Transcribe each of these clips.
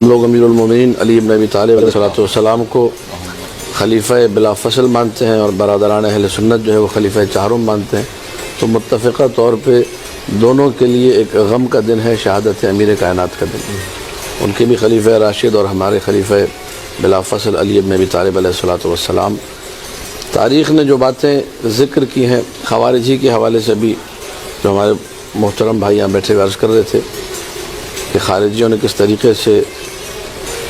لوگ امیر المومنین علی ابن ابی طالب علیہ السلام کو خلیفہ بلا فصل مانتے ہیں اور برادران اہل سنت جو ہے وہ خلیفہ چہارم مانتے ہیں، تو متفقہ طور پہ دونوں کے لیے ایک غم کا دن ہے، شہادت امیر کائنات کا دن۔ ان کے بھی خلیفہ راشد اور ہمارے خلیفہ بلا فصل علی ابن ابی طالب علیہ السلام۔ تاریخ نے جو باتیں ذکر کی ہیں خوارجی کے حوالے سے بھی، جو ہمارے محترم بھائی یہاں بیٹھے عرض کر رہے تھے کہ خارجیوں نے کس طریقے سے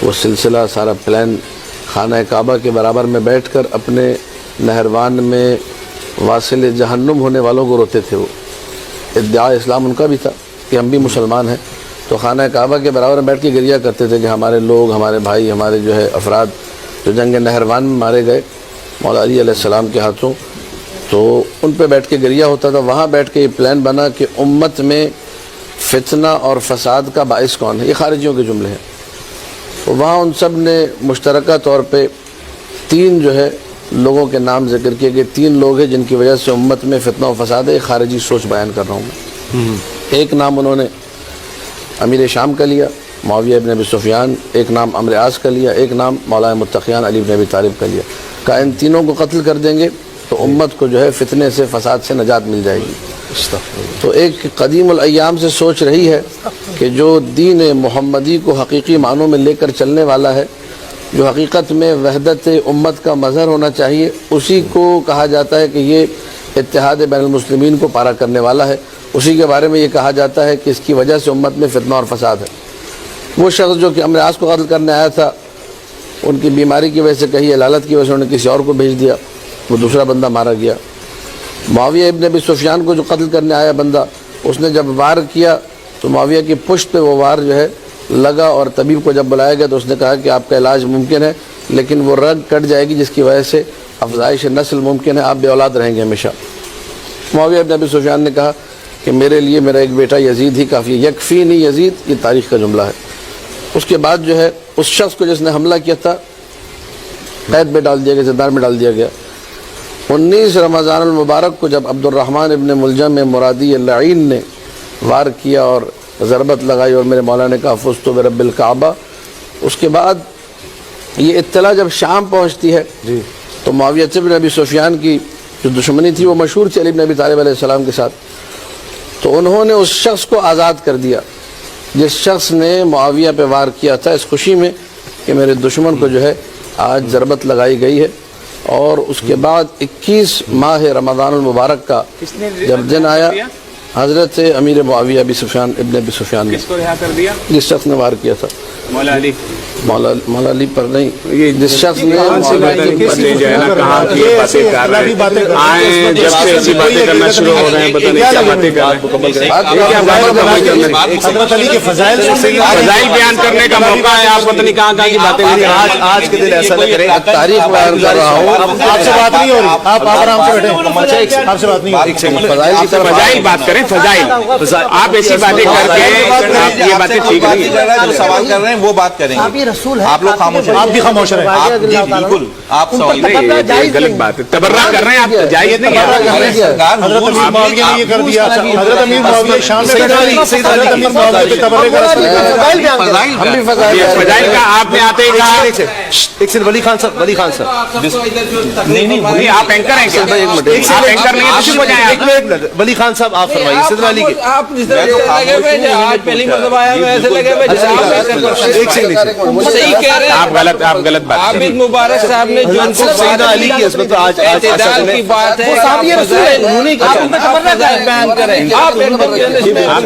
وہ سلسلہ سارا پلان خانہ کعبہ کے برابر میں بیٹھ کر اپنے نہروان میں واصل جہنم ہونے والوں کو روتے تھے۔ وہ ادعا اسلام ان کا بھی تھا کہ ہم بھی مسلمان ہیں، تو خانہ کعبہ کے برابر میں بیٹھ کے گریہ کرتے تھے کہ ہمارے لوگ، ہمارے بھائی، ہمارے جو ہے افراد جو جنگ نہروان میں مارے گئے مولا علی علیہ السلام کے ہاتھوں، تو ان پہ بیٹھ کے گریہ ہوتا تھا۔ وہاں بیٹھ کے یہ پلان بنا کہ امت میں فتنہ اور فساد کا باعث کون ہے، یہ خارجیوں کے جملے ہیں۔ تو وہاں ان سب نے مشترکہ طور پہ تین جو ہے لوگوں کے نام ذکر کیے کہ تین لوگ ہیں جن کی وجہ سے امت میں فتنہ و فساد ہے۔ ایک خارجی سوچ بیان کر رہا ہوں میں۔ ایک نام انہوں نے امیر شام کا لیا معاویہ ابن ابی سفیان، ایک نام عمرو عاص کا لیا، ایک نام مولا متقیان علی ابن ابی طالب کا لیا۔ کہا ان تینوں کو قتل کر دیں گے تو امت کو جو ہے فتنے سے فساد سے نجات مل جائے گی۔ تو ایک قدیم الایام سے سوچ رہی ہے کہ جو دین محمدی کو حقیقی معنوں میں لے کر چلنے والا ہے، جو حقیقت میں وحدت امت کا مظہر ہونا چاہیے، اسی کو کہا جاتا ہے کہ یہ اتحاد بین المسلمین کو پارا کرنے والا ہے۔ اسی کے بارے میں یہ کہا جاتا ہے کہ اس کی وجہ سے امت میں فتنہ اور فساد ہے۔ وہ شخص جو کہ عمرو عاص کو قتل کرنے آیا تھا، ان کی بیماری کی وجہ سے کہی علالت کی وجہ سے انہوں نے کسی اور کو بھیج دیا، وہ دوسرا بندہ مارا گیا۔ معاویہ ابن ابی سفیان کو جو قتل کرنے آیا بندہ، اس نے جب وار کیا تو معاویہ کی پشت پہ وہ وار جو ہے لگا، اور طبیب کو جب بلایا گیا تو اس نے کہا کہ آپ کا علاج ممکن ہے لیکن وہ رگ کٹ جائے گی جس کی وجہ سے افزائش نسل ممکن ہے، آپ بے اولاد رہیں گے ہمیشہ۔ معاویہ ابن ابی سفیان نے کہا کہ میرے لیے میرا ایک بیٹا یزید ہی کافی ہے، یکفینی یزید، یہ تاریخ کا جملہ ہے۔ اس کے بعد جو ہے اس شخص کو جس نے حملہ کیا تھا قید میں ڈال دیا گیا، زندان میں ڈال دیا گیا۔ 19 رمضان المبارک کو جب عبد الرحمن ابن ملجم مرادی اللعین نے وار کیا اور ضربت لگائی اور میرے مولا نے کہا فزت برب الکعبہ، اس کے بعد یہ اطلاع جب شام پہنچتی ہے تو معاویہ ابن ابی سفیان کی جو دشمنی تھی وہ مشہور تھی علی ابن ابی طالب علیہ السلام کے ساتھ، تو انہوں نے اس شخص کو آزاد کر دیا جس شخص نے معاویہ پہ وار کیا تھا، اس خوشی میں کہ میرے دشمن کو جو ہے آج ضربت لگائی گئی ہے۔ اور اس کے بعد 21 ماہ رمضان المبارک کا جب دن آیا، حضرت امیر معاویہ ابی سفیان ابن ابی سفیان نے، کس کو رہا کر دیا؟ جس شخص نے وار کیا تھا مولا علی، مولا علی پر نہیں، جس شخص نے کہاں کی باتیں کر رہے ہیں، آئیں جب سے ایسی باتیں کرنا شروع ہو رہے ہیں، پتہ نہیں کیا باتیں کر رہے ہیں۔ حضرت علی کے فضائل فضائل بیان کرنے کا موقع ہے، آپ پتہ نہیں کہاں کی باتیں نہیں کر رہے ہیں۔ آج کے دن ایسا لگ رہا ہے تاریخ بیان کر رہا ہوں، آپ سے بات نہیں ہو رہی، آپ آرام سے بیٹھیں، آپ سے بات نہیں ہو رہی۔ فضائل کی طرف فضائل بات کریں، فضائل آپ ایسی باتیں کر کے آپ یہ باتیں ٹھیک نہیں ہیں۔ جو سوال کر رہے ہیں وہ بات کریں گے، رسول ہے، آپ لوگ خاموش ہیں، آپ بھی خاموش رہیں۔ آپ جی بالکل آپ سوال نہیں، یہ غلط بات ہے، تبرہ کر رہے ہیں آپ، جائز نہیں ہے۔ حضرت امیر معاویہ نے یہ کر دیا، حضرت امیر معاویہ شام میں حضرت امیر معاویہ پہ تبرے کا ہم بھی فضائل فضائل کا آپ نے آتے ہی کہا، ایک سن ولی خان صاحب، ولی خان صاحب نہیں آپ اینکر ہیں کیا؟ آپ اینکر نہیں ہیں، کسی کو جائیں آپ۔ ایک منٹ، ولی خان صاحب آپ فرمائیے، سیدنا علی کے آپ جس طرح لگے ہوئے ہیں، آج پہلی مرتبہ آیا میں ایسے لگے ہوئے جیسے صحیح کہہ رہے ہیں۔ آپ غلط بات کر رہے عابد مبارک صاحب نے جو ان کو سیدنا علی کی عصمت تو آج اعتدال کی بات ہے، آپ فضائل بیان کریں، آپ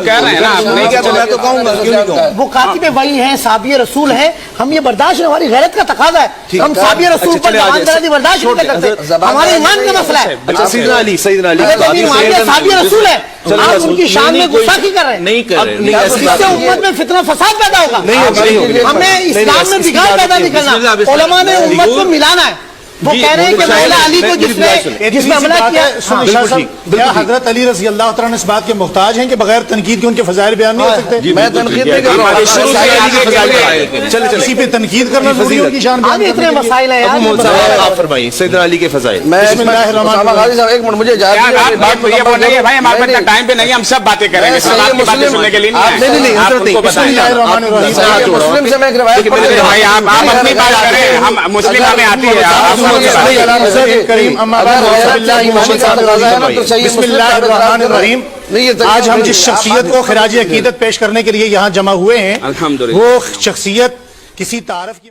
کہہ رہے ہیں نا، آپ نہیں کہتے، میں تو کہوں گا کیوں نہیں کہوں۔ وہ کاتب وحی ہیں، صحابی رسول ہیں، ہم یہ برداشت ہماری غیرت کا تقاضا ہے، ہم صحابی رسول پر زباندرازی برداشت نہیں کرتے، ہمارے ایمان کا مسئلہ ہے۔ اچھا سیدنا علی حضرت امیر معاویہ صحابی رسول ہے، آپ ان کی شان میں گستاخی کر رہے ہیں، نہیں کر رہے، اس سے امت میں فتنہ فساد پیدا ہوگا، ہمیں اسلام میں بگاڑ پیدا نہیں کرنا، علماء نے امت کو ملانا ہے۔ وہ کہہ رہے ہیں کہ مولا علی کو جس میں حملہ کیا. کیا حضرت علی رضی اللہ تعالیٰ اس بات کے محتاج ہیں کہ بغیر تنقید کے ان کے فضائل بیان نہیں ہو سکتے؟ میں تنقید نہیں کر رہا ہوں. کسی پہ تنقید کرنا ضروری ہے ان کی شان آگے اتنے مسائل ہیں یار. آپ فرمائیے سیدنا علی کے فضائل. میں بسم اللہ الرحمن اسامہ غازی صاحب ایک منٹ مجھے بات یہ بول رہی ہے بھائی ہمارے پاس ٹائم پہ نہیں، ہم سب باتیں کریں گے، سب آپ کی باتیں سننے کے لیے نہیں. بسم اللہ الرحمن الرحیم. مسلم سے میں ایک روایت پڑھ رہا بھائی آپ اپنی بات کریں، ہم مسلم ہمیں آتی ہے. کریم اما بعد بسم اللہ الرحمن الرحیم. آج ہم جس شخصیت کو خراج عقیدت پیش کرنے کے لیے یہاں جمع ہوئے ہیں الحمدللہ وہ شخصیت کسی تعارف کی